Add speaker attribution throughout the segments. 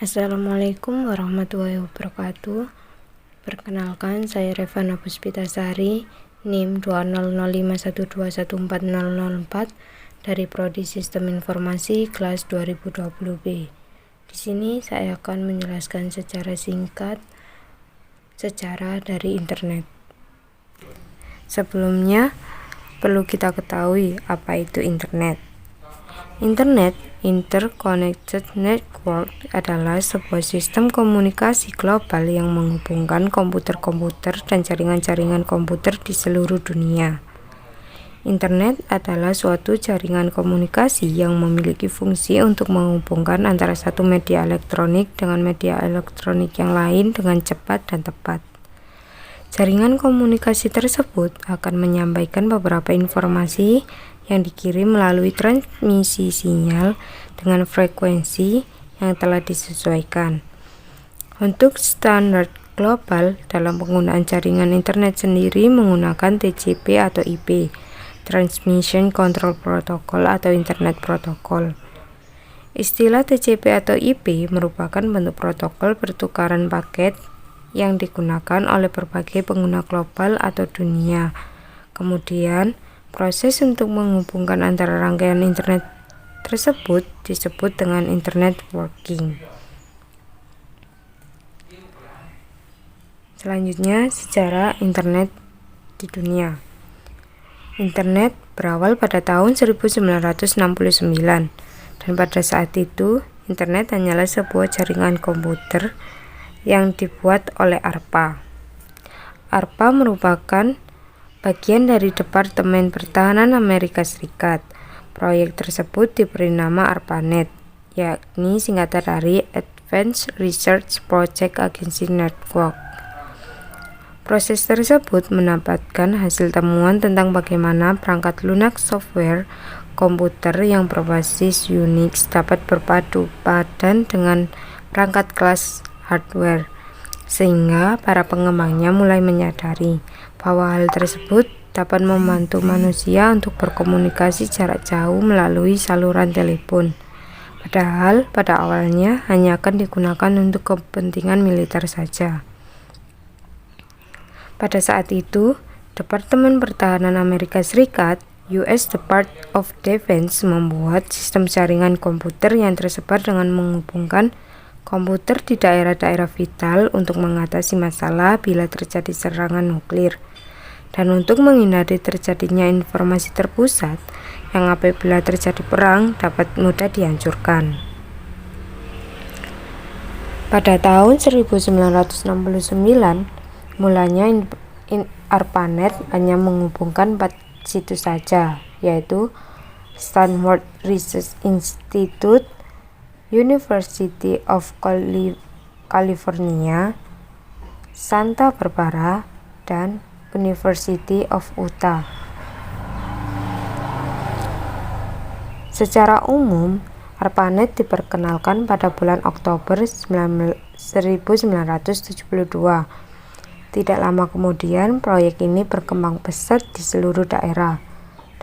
Speaker 1: Assalamualaikum warahmatullahi wabarakatuh. Perkenalkan, saya Revana Puspitasari, NIM 20051214004 dari Prodi Sistem Informasi kelas 2020B. Di sini saya akan menjelaskan secara singkat sejarah dari internet. Sebelumnya, perlu kita ketahui apa itu internet. Internet, Interconnected Network, adalah sebuah sistem komunikasi global yang menghubungkan komputer-komputer dan jaringan-jaringan komputer di seluruh dunia. Internet adalah suatu jaringan komunikasi yang memiliki fungsi untuk menghubungkan antara satu media elektronik dengan media elektronik yang lain dengan cepat dan tepat. Jaringan komunikasi tersebut akan menyampaikan beberapa informasi yang dikirim melalui transmisi sinyal dengan frekuensi yang telah disesuaikan. Untuk standar global dalam penggunaan jaringan internet sendiri menggunakan TCP atau IP, Transmission Control Protocol atau Internet Protocol. Istilah TCP atau IP merupakan bentuk protokol pertukaran paket yang digunakan oleh berbagai pengguna global atau dunia. Kemudian, proses untuk menghubungkan antara rangkaian internet tersebut disebut dengan internet working. Selanjutnya, sejarah internet di dunia. Internet berawal pada tahun 1969 dan pada saat itu internet hanyalah sebuah jaringan komputer yang dibuat oleh ARPA. ARPA merupakan bagian dari Departemen Pertahanan Amerika Serikat. Proyek tersebut diberi nama ARPANET, yakni singkatan dari Advanced Research Project Agency Network. Proses tersebut mendapatkan hasil temuan tentang bagaimana perangkat lunak software komputer yang berbasis Unix dapat berpadu padan dengan perangkat kelas hardware, sehingga para pengembangnya mulai menyadari bahwa hal tersebut dapat membantu manusia untuk berkomunikasi jarak jauh melalui saluran telepon. Padahal pada awalnya hanya akan digunakan untuk kepentingan militer saja. Pada saat itu, Departemen Pertahanan Amerika Serikat (US Department of Defense) membuat sistem jaringan komputer yang tersebar dengan menghubungkan komputer di daerah-daerah vital untuk mengatasi masalah bila terjadi serangan nuklir, dan untuk menghindari terjadinya informasi terpusat yang apabila terjadi perang dapat mudah dihancurkan. Pada tahun 1969, mulanya ARPANET hanya menghubungkan 4 situs saja, yaitu Stanford Research Institute, University of California, Santa Barbara, dan University of Utah. Secara umum, ARPANET diperkenalkan pada bulan Oktober 1972. Tidak lama kemudian, proyek ini berkembang pesat di seluruh daerah,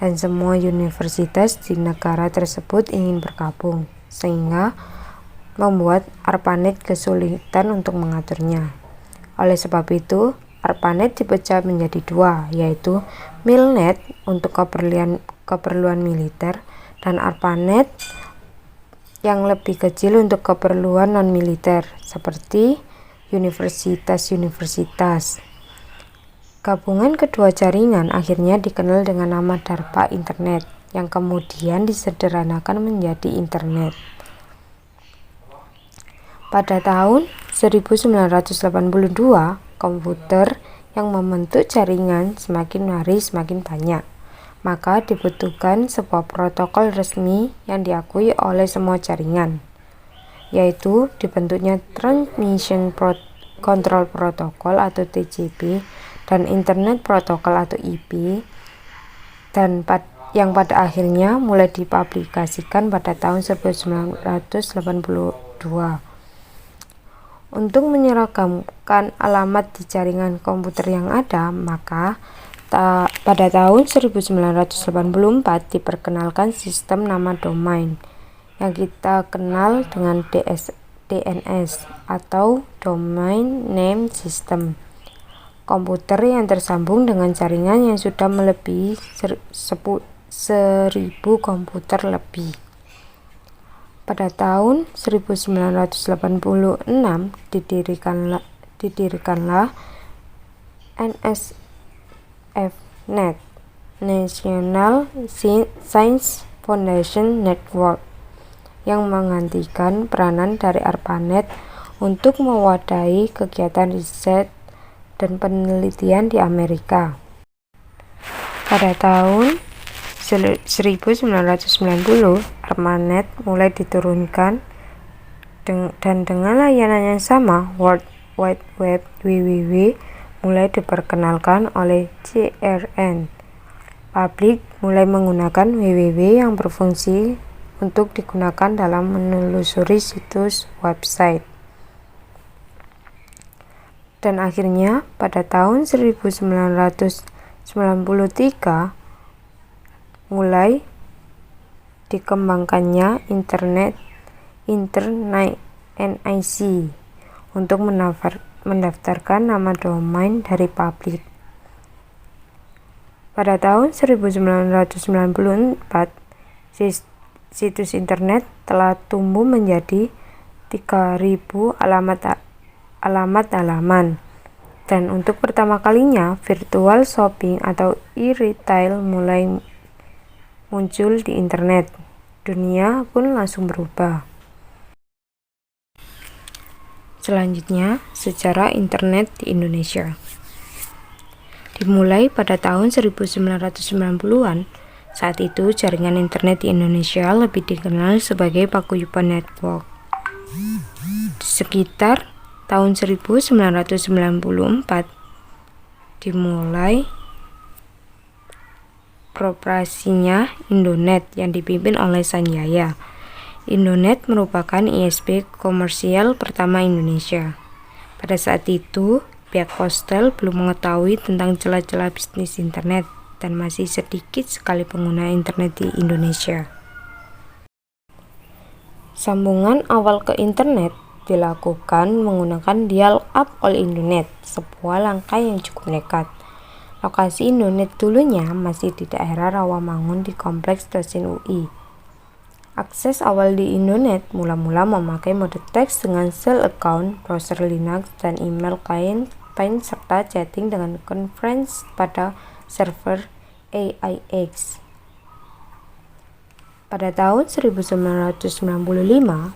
Speaker 1: dan semua universitas di negara tersebut ingin bergabung, sehingga membuat ARPANET kesulitan untuk mengaturnya. Oleh sebab itu, ARPANET dipecah menjadi dua, yaitu MILNET untuk keperluan militer dan ARPANET yang lebih kecil untuk keperluan non-militer, seperti universitas-universitas. Gabungan kedua jaringan akhirnya dikenal dengan nama DARPA Internet, yang kemudian disederhanakan menjadi Internet. Pada tahun 1982, komputer yang membentuk jaringan semakin hari semakin banyak. Maka dibutuhkan sebuah protokol resmi yang diakui oleh semua jaringan, yaitu dibentuknya Transmission Control Protocol atau TCP dan Internet Protocol atau IP, dan yang pada akhirnya mulai dipublikasikan pada tahun 1982. Untuk menyeragamkan alamat di jaringan komputer yang ada, maka pada tahun 1984 diperkenalkan sistem nama domain yang kita kenal dengan DNS atau Domain Name System. Komputer yang tersambung dengan jaringan yang sudah melebihi 1000 komputer lebih. Pada tahun 1986 didirikanlah NSFNet, National Science Foundation Network, yang menggantikan peranan dari ARPANET untuk mewadahi kegiatan riset dan penelitian di Amerika. Pada tahun 1990, ARPANET mulai diturunkan dan dengan layanan yang sama, World Wide Web (WWW) mulai diperkenalkan oleh CERN. Publik mulai menggunakan WWW yang berfungsi untuk digunakan dalam menelusuri situs website. Dan akhirnya pada tahun 1993 mulai dikembangkannya Internet NIC untuk mendaftarkan nama domain dari publik. Pada tahun 1994, situs internet telah tumbuh menjadi 3.000 alamat-halaman. Dan untuk pertama kalinya, virtual shopping atau e-retail mulai muncul di internet. Dunia pun langsung berubah. Selanjutnya, sejarah internet di Indonesia. Dimulai pada tahun 1990-an, saat itu jaringan internet di Indonesia lebih dikenal sebagai Paguyuban Network. Di sekitar tahun 1994 dimulai beroperasinya Indonet yang dipimpin oleh Sanjaya. Indonet merupakan ISP komersial pertama Indonesia. Pada saat itu, pihak Korsel belum mengetahui tentang celah-celah bisnis internet dan masih sedikit sekali pengguna internet di Indonesia. Sambungan awal ke internet dilakukan menggunakan dial-up all Internet, sebuah langkah yang cukup nekat. Lokasi Indonet dulunya masih di daerah Rawamangun di Kompleks Dosen UI. Akses awal di Indonet mula-mula memakai mode teks dengan shell account, browser Linux, dan email client serta chatting dengan conference pada server AIX. Pada tahun 1995,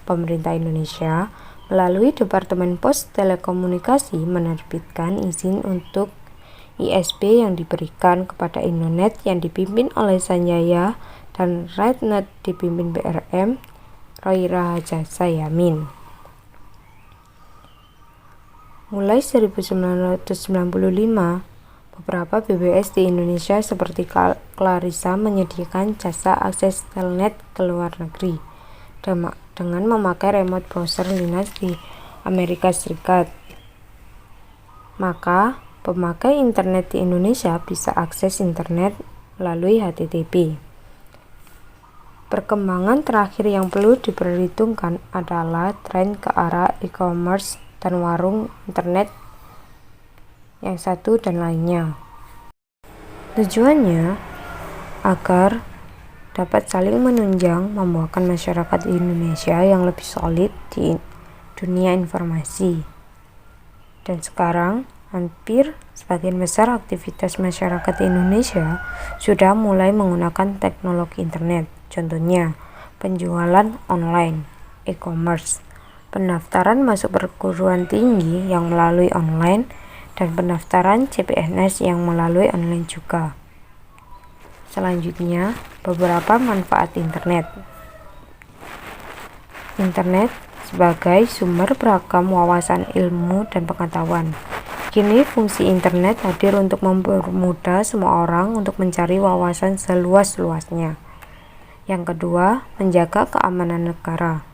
Speaker 1: pemerintah Indonesia melalui Departemen Pos Telekomunikasi menerbitkan izin untuk ISP yang diberikan kepada Indonet yang dipimpin oleh Sanjaya dan RedNet dipimpin BRM Roy Rahajasa Yamin. Mulai 1995, beberapa BBS di Indonesia seperti Clarissa menyediakan jasa akses telnet ke luar negeri dengan memakai remote browser Linux di Amerika Serikat. Maka, pemakai internet di Indonesia bisa akses internet melalui HTTP. Perkembangan terakhir yang perlu diperhitungkan adalah tren ke arah e-commerce dan warung internet yang satu dan lainnya. Tujuannya agar dapat saling menunjang membuahkan masyarakat Indonesia yang lebih solid di dunia informasi. Dan sekarang hampir sebagian besar aktivitas masyarakat Indonesia sudah mulai menggunakan teknologi internet. Contohnya, penjualan online, e-commerce, pendaftaran masuk perguruan tinggi yang melalui online, dan pendaftaran CPNS yang melalui online juga. Selanjutnya, beberapa manfaat internet. Internet sebagai sumber beragam wawasan ilmu dan pengetahuan. Kini fungsi internet hadir untuk mempermudah semua orang untuk mencari wawasan seluas-luasnya. Yang kedua, menjaga keamanan negara.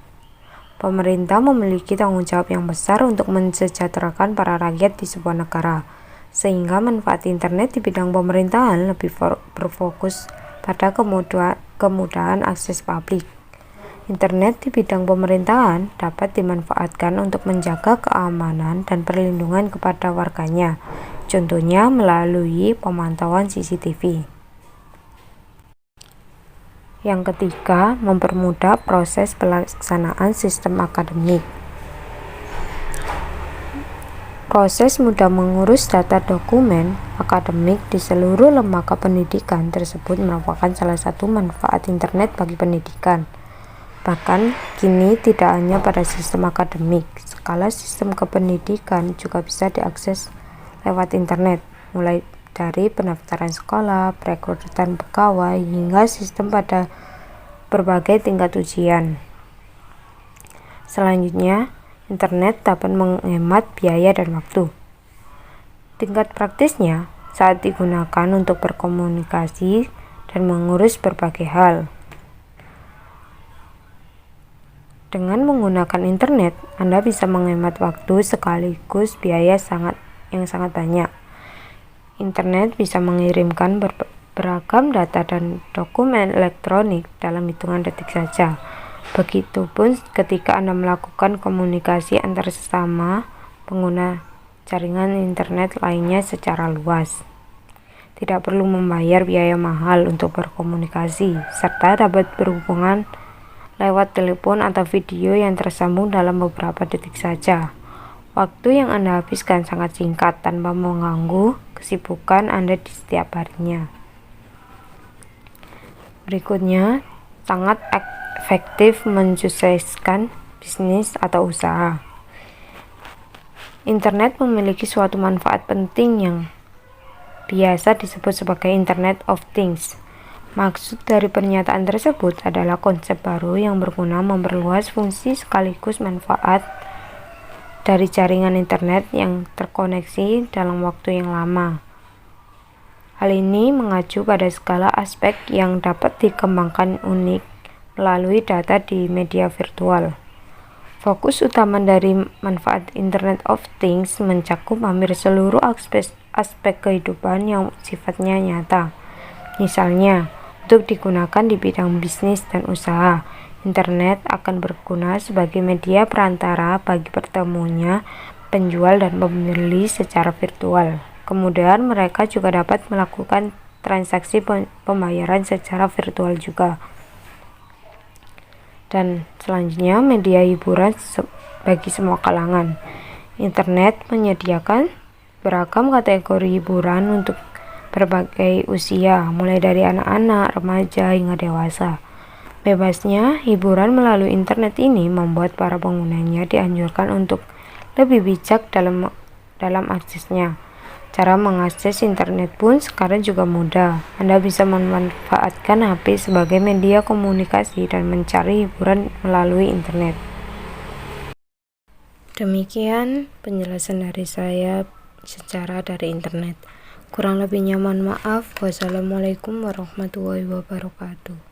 Speaker 1: Pemerintah memiliki tanggung jawab yang besar untuk mensejahterakan para rakyat di sebuah negara, sehingga manfaat internet di bidang pemerintahan lebih berfokus pada kemudahan akses publik. Internet di bidang pemerintahan dapat dimanfaatkan untuk menjaga keamanan dan perlindungan kepada warganya, contohnya melalui pemantauan CCTV. Yang ketiga, mempermudah proses pelaksanaan sistem akademik. Proses mudah mengurus data dokumen akademik di seluruh lembaga pendidikan tersebut merupakan salah satu manfaat internet bagi pendidikan. Bahkan kini tidak hanya pada sistem akademik, skala sistem kependidikan juga bisa diakses lewat internet, mulai dari pendaftaran sekolah, perekrutan pegawai, hingga sistem pada berbagai tingkat ujian. Selanjutnya, internet dapat menghemat biaya dan waktu. Tingkat praktisnya saat digunakan untuk berkomunikasi dan mengurus berbagai hal. Dengan menggunakan internet, Anda bisa menghemat waktu sekaligus biaya yang sangat banyak. Internet bisa mengirimkan beragam data dan dokumen elektronik dalam hitungan detik saja. Begitupun ketika Anda melakukan komunikasi antar sesama pengguna jaringan internet lainnya secara luas. Tidak perlu membayar biaya mahal untuk berkomunikasi, serta dapat berhubungan lewat telepon atau video yang tersambung dalam beberapa detik saja. Waktu yang Anda habiskan sangat singkat tanpa mengganggu kesibukan Anda di setiap harinya. Berikutnya, sangat efektif mensukseskan bisnis atau usaha. Internet memiliki suatu manfaat penting yang biasa disebut sebagai Internet of Things. Maksud dari pernyataan tersebut adalah konsep baru yang berguna memperluas fungsi sekaligus manfaat dari jaringan internet yang terkoneksi dalam waktu yang lama. Hal ini mengacu pada segala aspek yang dapat dikembangkan unik melalui data di media virtual. Fokus utama dari manfaat Internet of Things mencakup hampir seluruh aspek kehidupan yang sifatnya nyata. Misalnya, untuk digunakan di bidang bisnis dan usaha, internet akan berguna sebagai media perantara bagi bertemunya penjual dan pembeli secara virtual. Kemudian mereka juga dapat melakukan transaksi pembayaran secara virtual juga. Dan selanjutnya, media hiburan bagi semua kalangan. Internet menyediakan beragam kategori hiburan untuk berbagai usia, mulai dari anak-anak, remaja, hingga dewasa. Bebasnya hiburan melalui internet ini membuat para penggunanya dianjurkan untuk lebih bijak dalam aksesnya. Cara mengakses internet pun sekarang juga mudah. Anda bisa memanfaatkan HP sebagai media komunikasi dan mencari hiburan melalui internet. Demikian penjelasan dari saya secara dari internet. Kurang lebihnya mohon maaf. Wassalamualaikum warahmatullahi wabarakatuh.